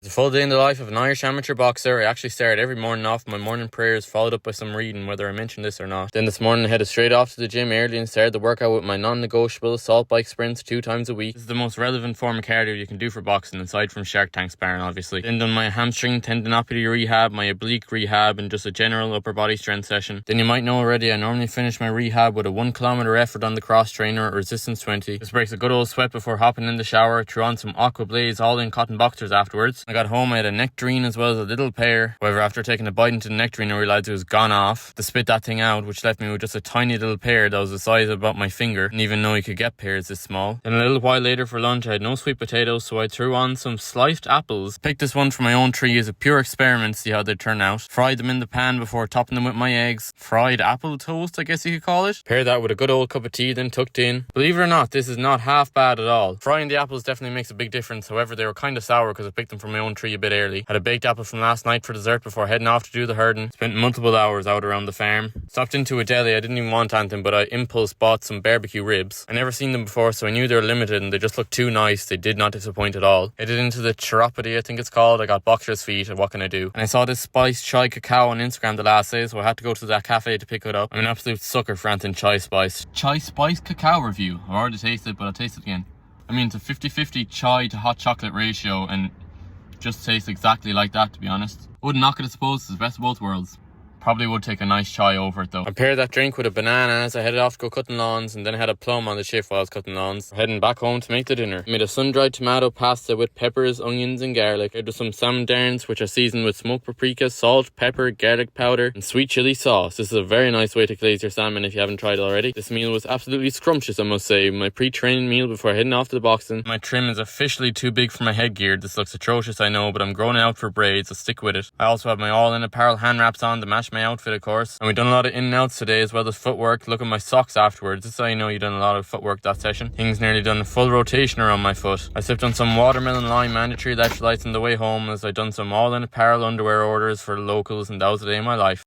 It's a full day in the life of an Irish amateur boxer. I actually started every morning off with my morning prayers, followed up by some reading, whether I mentioned this or not. Then this morning I headed straight off to the gym early and started the workout with my non-negotiable assault bike sprints 2 times a week. This is the most relevant form of cardio you can do for boxing, aside from Shark Tank sparring, obviously. Then done my hamstring tendinopathy rehab, my oblique rehab, and just a general upper body strength session. Then you might know already, I normally finish my rehab with a 1 kilometer effort on the cross trainer or resistance 20. This breaks a good old sweat before hopping in the shower, threw on some Aqua Blaze all-in cotton boxers afterwards. I got home, I had a nectarine as well as a little pear. However, after taking a bite into the nectarine, I realised it was gone off. To spit that thing out, which left me with just a tiny little pear that was the size of about my finger. Didn't even know you could get pears this small. Then a little while later for lunch, I had no sweet potatoes, so I threw on some sliced apples. Picked this one from my own tree as a pure experiment to see how they'd turn out. Fried them in the pan before topping them with my eggs. Fried apple toast, I guess you could call it. Paired that with a good old cup of tea, then tucked in. Believe it or not, this is not half bad at all. Frying the apples definitely makes a big difference. However, they were kind of sour because I picked them from my own tree a bit early. Had a baked apple from last night for dessert before heading off to do the herding. Spent multiple hours out around the farm. Stopped into a deli. I didn't even want anything, but I impulse bought some barbecue ribs. I never seen them before, so I knew they were limited and they just looked too nice. They did not disappoint at all. Headed into the chiropody, I think it's called. I got boxer's feet, and what can I do? And I saw this spiced chai cacao on Instagram the last day, so I had to go to that cafe to pick it up. I'm an absolute sucker for anything chai spice. Chai spice cacao review. I've already tasted it, but I'll taste it again. I mean, it's a 50-50 chai to hot chocolate ratio, and just tastes exactly like that, to be honest. Wouldn't knock it, I suppose. It's the best of both worlds. Probably would take a nice chai over it though. I paired that drink with a banana as I headed off to go cutting lawns, and then I had a plum on the shift while I was cutting lawns. Heading back home to make the dinner. I made a sun-dried tomato pasta with peppers, onions and garlic. I did some salmon darns, which I seasoned with smoked paprika, salt, pepper, garlic powder and sweet chilli sauce. This is a very nice way to glaze your salmon if you haven't tried it already. This meal was absolutely scrumptious, I must say. My pre-training meal before heading off to the boxing. My trim is officially too big for my headgear. This looks atrocious, I know, but I'm growing out for braids, so stick with it. I also have my all-in apparel hand wraps on to match my outfit, of course. And we've done a lot of in and outs today as well as footwork. Look at my socks afterwards. This is how you know you've done a lot of footwork that session. Things nearly done a full rotation around my foot. I sipped on some watermelon lime mandatory electrolytes on the way home as I'd done some all-in apparel underwear orders for the locals, and that was the day of my life.